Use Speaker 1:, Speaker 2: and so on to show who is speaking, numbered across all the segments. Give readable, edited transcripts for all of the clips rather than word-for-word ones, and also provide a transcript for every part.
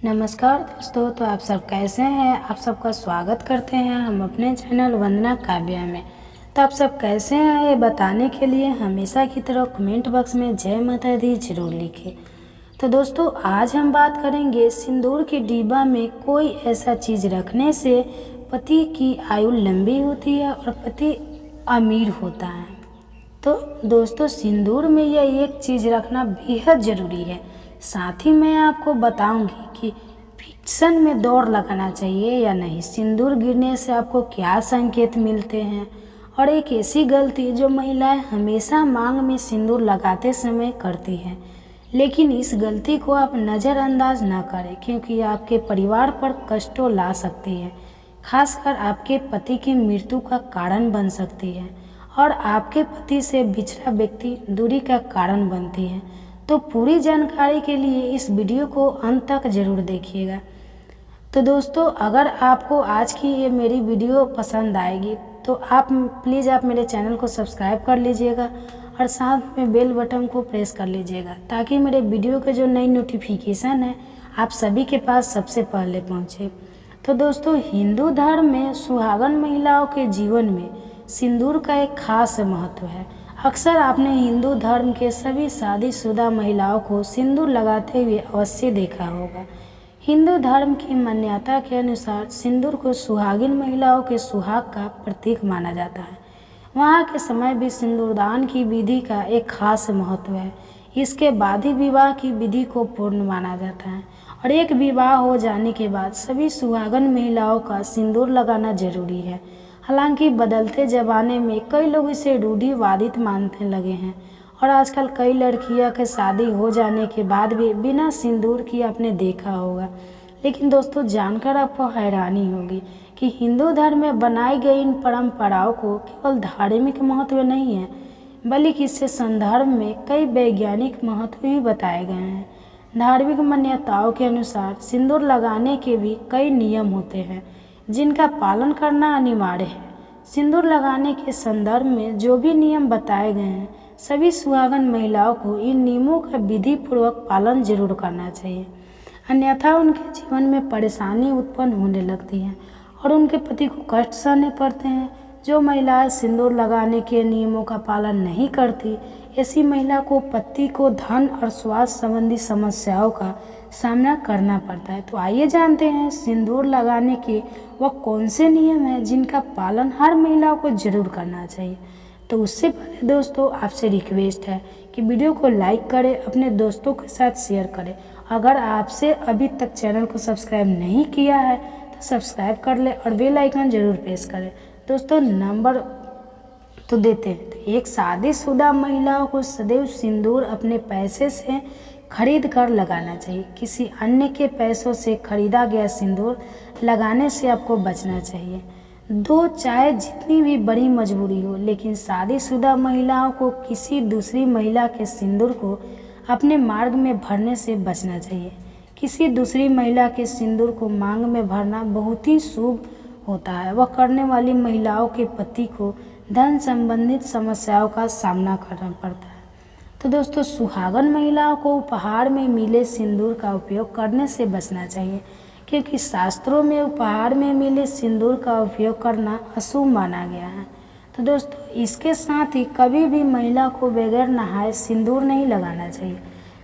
Speaker 1: नमस्कार दोस्तों। तो आप सब कैसे हैं? आप सबका स्वागत करते हैं हम अपने चैनल वंदना काव्या में। तो आप सब कैसे हैं ये बताने के लिए हमेशा की तरह कमेंट बॉक्स में जय माता दी जरूर लिखें। तो दोस्तों आज हम बात करेंगे सिंदूर के डिब्बा में कोई ऐसा चीज़ रखने से पति की आयु लंबी होती है और पति अमीर होता है। तो दोस्तों सिंदूर में यह एक चीज़ रखना बेहद ज़रूरी है। साथ ही मैं आपको बताऊंगी कि फिक्शन में दौड़ लगाना चाहिए या नहीं, सिंदूर गिरने से आपको क्या संकेत मिलते हैं, और एक ऐसी गलती जो महिलाएं हमेशा मांग में सिंदूर लगाते समय करती हैं। लेकिन इस गलती को आप नज़रअंदाज ना करें क्योंकि आपके परिवार पर कष्टों ला सकती है, खासकर आपके पति की मृत्यु का कारण बन सकती है और आपके पति से बिछड़ा व्यक्ति दूरी का कारण बनती है। तो पूरी जानकारी के लिए इस वीडियो को अंत तक जरूर देखिएगा। तो दोस्तों अगर आपको आज की ये मेरी वीडियो पसंद आएगी तो आप प्लीज़ मेरे चैनल को सब्सक्राइब कर लीजिएगा और साथ में बेल बटन को प्रेस कर लीजिएगा ताकि मेरे वीडियो के जो नई नोटिफिकेशन है आप सभी के पास सबसे पहले पहुँचे। तो दोस्तों हिंदू धर्म में सुहागन महिलाओं के जीवन में सिंदूर का एक खास महत्व है। अक्सर आपने हिंदू धर्म के सभी शादीशुदा महिलाओं को सिंदूर लगाते हुए अवश्य देखा होगा। हिंदू धर्म की मान्यता के अनुसार सिंदूर को सुहागिन महिलाओं के सुहाग का प्रतीक माना जाता है। वहाँ के समय भी सिंदूरदान की विधि का एक खास महत्व है। इसके बाद ही विवाह की विधि को पूर्ण माना जाता है और एक विवाह हो जाने के बाद सभी सुहागन महिलाओं का सिंदूर लगाना जरूरी है। हालांकि बदलते ज़माने में कई लोग इसे रूढ़िवादित मानने लगे हैं और आजकल कई लड़कियां के शादी हो जाने के बाद भी बिना सिंदूर की आपने देखा होगा। लेकिन दोस्तों जानकर आपको हैरानी होगी कि हिंदू धर्म में बनाई गई इन परंपराओं को केवल धार्मिक महत्व नहीं है बल्कि इससे संदर्भ में कई वैज्ञानिक महत्व भी बताए गए हैं। धार्मिक मान्यताओं के अनुसार सिंदूर लगाने के भी कई नियम होते हैं जिनका पालन करना अनिवार्य है। सिंदूर लगाने के संदर्भ में जो भी नियम बताए गए हैं सभी सुहागन महिलाओं को इन नियमों का विधि पूर्वक पालन जरूर करना चाहिए, अन्यथा उनके जीवन में परेशानी उत्पन्न होने लगती है और उनके पति को कष्ट सहने पड़ते हैं। जो महिलाएं सिंदूर लगाने के नियमों का पालन नहीं करती ऐसी महिला को पति को धन और स्वास्थ्य संबंधी समस्याओं का सामना करना पड़ता है। तो आइए जानते हैं सिंदूर लगाने के वह कौन से नियम हैं जिनका पालन हर महिला को जरूर करना चाहिए। तो उससे पहले दोस्तों आपसे रिक्वेस्ट है कि वीडियो को लाइक करें, अपने दोस्तों के साथ शेयर करें। अगर आपसे अभी तक चैनल को सब्सक्राइब नहीं किया है तो सब्सक्राइब कर ले और बेल आइकन जरूर प्रेस करें। दोस्तों नंबर तो देते हैं। तो एक शादीशुदा महिलाओं को सदैव सिंदूर अपने पैसे से खरीद कर लगाना चाहिए। किसी अन्य के पैसों से खरीदा गया सिंदूर लगाने से आपको बचना चाहिए। दो चाहे जितनी भी बड़ी मजबूरी हो, लेकिन शादीशुदा महिलाओं को किसी दूसरी महिला के सिंदूर को अपने मार्ग में भरने से बचना चाहिए। किसी दूसरी महिला के सिंदूर को मांग में भरना बहुत ही शुभ होता है। वह करने वाली महिलाओं के पति को धन संबंधित समस्याओं का सामना करना पड़ता है। तो दोस्तों सुहागन महिलाओं को उपहार में मिले सिंदूर का उपयोग करने से बचना चाहिए क्योंकि शास्त्रों में उपहार में मिले सिंदूर का उपयोग करना अशुभ माना गया है। तो दोस्तों इसके साथ ही कभी भी महिला को बगैर नहाए सिंदूर नहीं लगाना चाहिए।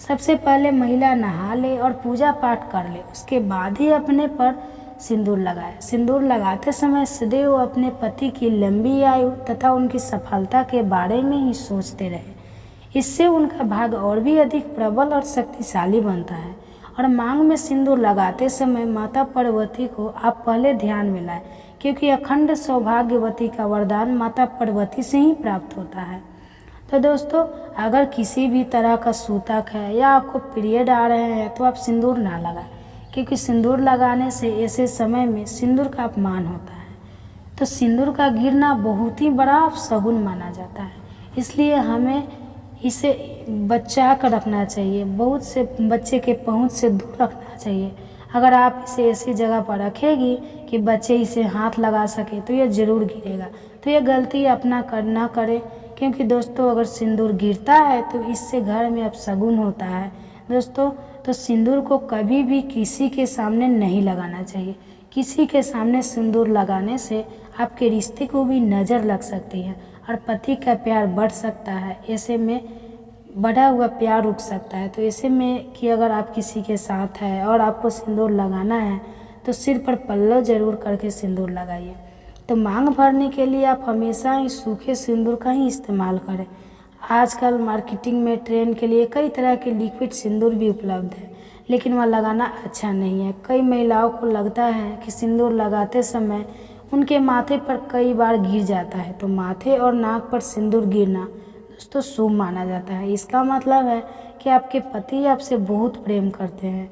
Speaker 1: सबसे पहले महिला नहा ले और पूजा पाठ कर ले, उसके बाद ही अपने पर सिंदूर लगाए। सिंदूर लगाते समय सदैव अपने पति की लंबी आयु तथा उनकी सफलता के बारे में ही सोचते रहे। इससे उनका भाग्य और भी अधिक प्रबल और शक्तिशाली बनता है। और मांग में सिंदूर लगाते समय माता पार्वती को आप पहले ध्यान में लाएं क्योंकि अखंड सौभाग्यवती का वरदान माता पार्वती से ही प्राप्त होता है। तो दोस्तों अगर किसी भी तरह का सूतक है या आपको पीरियड आ रहे हैं तो आप सिंदूर ना लगाएं क्योंकि सिंदूर लगाने से ऐसे समय में सिंदूर का अपमान होता है। तो सिंदूर का गिरना बहुत ही बड़ा शगुन माना जाता है, इसलिए हमें इसे बचा कर रखना चाहिए। बहुत से बच्चे के पहुंच से दूर रखना चाहिए। अगर आप इसे ऐसी जगह पर रखेगी कि बच्चे इसे हाथ लगा सके तो यह ज़रूर गिरेगा। तो यह गलती अपना करना करें क्योंकि दोस्तों अगर सिंदूर गिरता है तो इससे घर में अपशगुन होता है। दोस्तों तो सिंदूर को कभी भी किसी के सामने नहीं लगाना चाहिए। किसी के सामने सिंदूर लगाने से आपके रिश्ते को भी नज़र लग सकती है और पति का प्यार बढ़ सकता है। ऐसे में बढ़ा हुआ प्यार रुक सकता है। तो ऐसे में कि अगर आप किसी के साथ है और आपको सिंदूर लगाना है तो सिर पर पल्लव ज़रूर करके सिंदूर लगाइए। तो मांग भरने के लिए आप हमेशा ही सूखे सिंदूर का ही इस्तेमाल करें। आजकल मार्केटिंग में ट्रेंड के लिए कई तरह के लिक्विड सिंदूर भी उपलब्ध है, लेकिन वह लगाना अच्छा नहीं है। कई महिलाओं को लगता है कि सिंदूर लगाते समय उनके माथे पर कई बार गिर जाता है। तो माथे और नाक पर सिंदूर गिरना दोस्तों शुभ माना जाता है। इसका मतलब है कि आपके पति आपसे बहुत प्रेम करते हैं।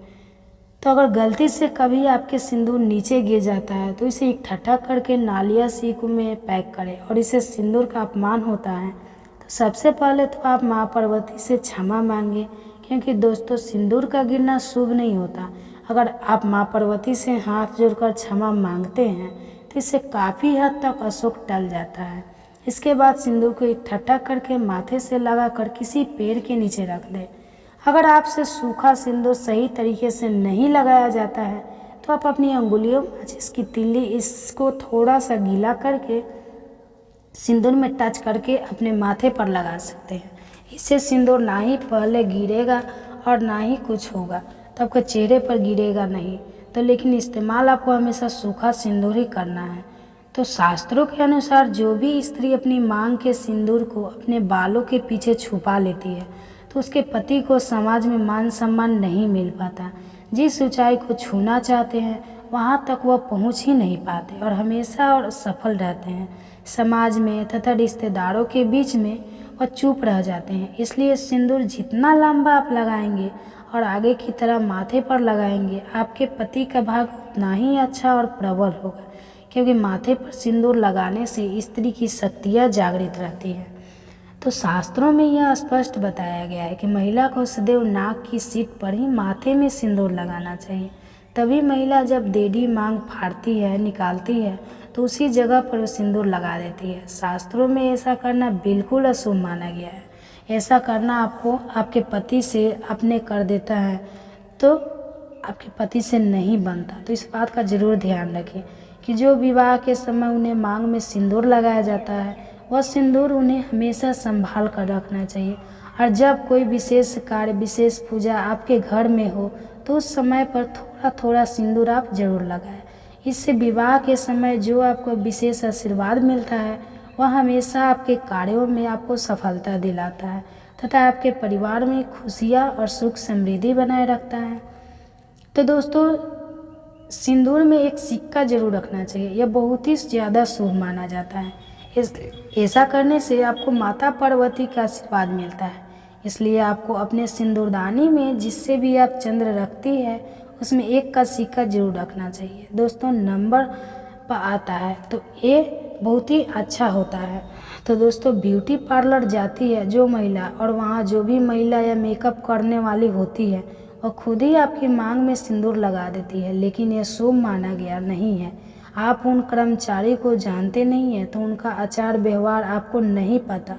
Speaker 1: तो अगर गलती से कभी आपके सिंदूर नीचे गिर जाता है तो इसे इकट्ठा करके नालिया सीख में पैक करें और इसे सिंदूर का अपमान होता है। तो सबसे पहले तो आप माँ पार्वती से क्षमा मांगे, क्योंकि दोस्तों सिंदूर का गिरना शुभ नहीं होता। अगर आप माँ पार्वती से हाथ जोड़कर क्षमा मांगते हैं तो इससे काफ़ी हद तक अशुभ टल जाता है। इसके बाद सिंदूर को इकट्ठा करके माथे से लगाकर किसी पेड़ के नीचे रख दें। अगर आपसे सूखा सिंदूर सही तरीके से नहीं लगाया जाता है तो आप अपनी अंगुलियों माचिस की तीली इसको थोड़ा सा गीला करके सिंदूर में टच करके अपने माथे पर लगा सकते हैं। इससे सिंदूर ना ही पहले गिरेगा और ना ही कुछ होगा, तो आपके चेहरे पर गिरेगा नहीं। तो लेकिन इस्तेमाल आपको हमेशा सूखा सिंदूर ही करना है। तो शास्त्रों के अनुसार जो भी स्त्री अपनी मांग के सिंदूर को अपने बालों के पीछे छुपा लेती है तो उसके पति को समाज में मान सम्मान नहीं मिल पाता। जिस ऊंचाई को छूना चाहते हैं वहां तक वह पहुंच ही नहीं पाते और हमेशा और सफल रहते हैं। समाज में तथा रिश्तेदारों के बीच में वह चुप रह जाते हैं। इसलिए सिंदूर जितना लंबा आप लगाएंगे और आगे की तरह माथे पर लगाएंगे, आपके पति का भाग उतना ही अच्छा और प्रबल होगा, क्योंकि माथे पर सिंदूर लगाने से स्त्री की शक्तियाँ जागृत रहती है। तो शास्त्रों में यह स्पष्ट बताया गया है कि महिला को सदैव नाक की सीट पर ही माथे में सिंदूर लगाना चाहिए। तभी महिला जब देडी मांग फाड़ती है, निकालती है, तो उसी जगह पर वो सिंदूर लगा देती है। शास्त्रों में ऐसा करना बिल्कुल अशुभ माना गया है। ऐसा करना आपको आपके पति से अपने कर देता है तो आपके पति से नहीं बनता। तो इस बात का ज़रूर ध्यान रखें कि जो विवाह के समय उन्हें मांग में सिंदूर लगाया जाता है वह सिंदूर उन्हें हमेशा संभाल कर रखना चाहिए। और जब कोई विशेष कार्य, विशेष पूजा आपके घर में हो तो उस समय पर थोड़ा थोड़ा सिंदूर आप जरूर लगाएं। इससे विवाह के समय जो आपको विशेष आशीर्वाद मिलता है वह हमेशा आपके कार्यों में आपको सफलता दिलाता है तथा आपके परिवार में खुशियाँ और सुख समृद्धि बनाए रखता है। तो दोस्तों सिंदूर में एक सिक्का जरूर रखना चाहिए। यह बहुत ही ज़्यादा शुभ माना जाता है। ऐसा करने से आपको माता पार्वती का आशीर्वाद मिलता है। इसलिए आपको अपने सिंदूरदानी में जिससे भी आप चंद्र रखती है उसमें एक का सिक्का जरूर रखना चाहिए। दोस्तों नंबर पर आता है तो ये बहुत ही अच्छा होता है। तो दोस्तों ब्यूटी पार्लर जाती है जो महिला और वहाँ जो भी महिला या मेकअप करने वाली होती है वह खुद ही आपकी मांग में सिंदूर लगा देती है, लेकिन यह शुभ माना गया नहीं है। आप उन कर्मचारी को जानते नहीं हैं तो उनका आचार व्यवहार आपको नहीं पता,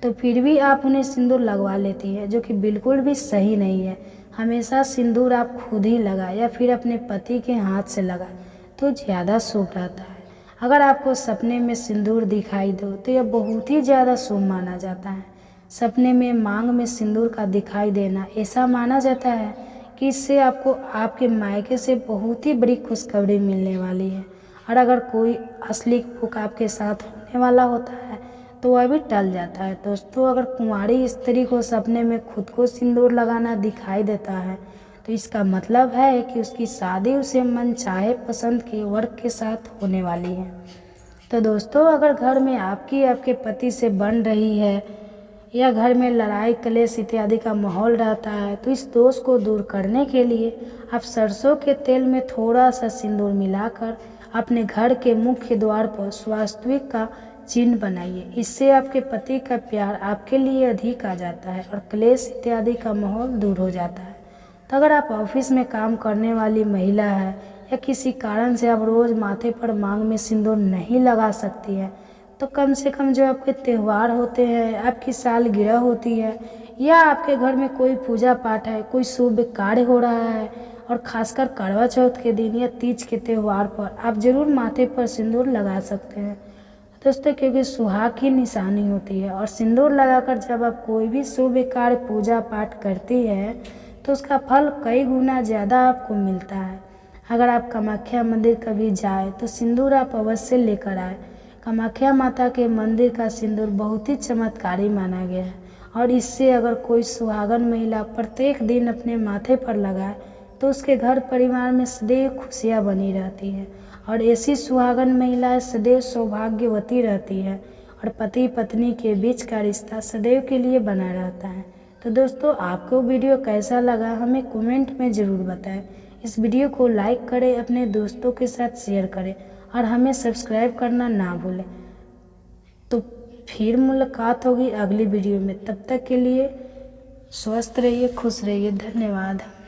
Speaker 1: तो फिर भी आप उन्हें सिंदूर लगवा लेती है, जो कि बिल्कुल भी सही नहीं है। हमेशा सिंदूर आप खुद ही लगाएं या फिर अपने पति के हाथ से लगाएं तो ज़्यादा शुभ रहता है। अगर आपको सपने में सिंदूर दिखाई दो तो यह बहुत ही ज़्यादा शुभ माना जाता है। सपने में मांग में सिंदूर का दिखाई देना ऐसा माना जाता है कि इससे आपको आपके मायके से बहुत ही बड़ी खुशखबरी मिलने वाली है। और अगर कोई असली भूख आपके साथ होने वाला होता है तो वह भी टल जाता है। दोस्तों अगर कुंवारी स्त्री को सपने में खुद को सिंदूर लगाना दिखाई देता है तो इसका मतलब है कि उसकी शादी उसे मन चाहे पसंद के वर्ग के साथ होने वाली है। तो दोस्तों अगर घर में आपके पति से बन रही है या घर में लड़ाई कलेश इत्यादि का माहौल रहता है तो इस दोष को दूर करने के लिए आप सरसों के तेल में थोड़ा सा सिंदूर मिलाकर अपने घर के मुख्य द्वार पर स्वास्तिक का चिन्ह बनाइए। इससे आपके पति का प्यार आपके लिए अधिक आ जाता है और क्लेश इत्यादि का माहौल दूर हो जाता है। तो अगर आप ऑफिस में काम करने वाली महिला है या किसी कारण से आप रोज़ माथे पर मांग में सिंदूर नहीं लगा सकती है तो कम से कम जो आपके त्यौहार होते हैं, आपकी सालगिरह होती है या आपके घर में कोई पूजा पाठ है, कोई शुभ कार्य हो रहा है और खासकर करवा चौथ के दिन या तीज के त्यौहार पर आप ज़रूर माथे पर सिंदूर लगा सकते हैं दोस्तों, क्योंकि सुहाग की निशानी होती है और सिंदूर लगाकर जब आप कोई भी शुभ कार्य पूजा पाठ करती है तो उसका फल कई गुना ज़्यादा आपको मिलता है। अगर आप कामाख्या मंदिर कभी जाए तो सिंदूर आप अवश्य लेकर आए। कामाख्या माता के मंदिर का सिंदूर बहुत ही चमत्कारी माना गया है और इससे अगर कोई सुहागन महिला प्रत्येक दिन अपने माथे पर लगाए तो उसके घर परिवार में सदैव खुशियाँ बनी रहती है और ऐसी सुहागन महिलाएं सदैव सौभाग्यवती रहती है और पति पत्नी के बीच का रिश्ता सदैव के लिए बना रहता है। तो दोस्तों, आपको वीडियो कैसा लगा हमें कमेंट में ज़रूर बताएं। इस वीडियो को लाइक करें, अपने दोस्तों के साथ शेयर करें और हमें सब्सक्राइब करना ना भूलें। तो फिर मुलाकात होगी अगली वीडियो में, तब तक के लिए स्वस्थ रहिए, खुश रहिए, धन्यवाद।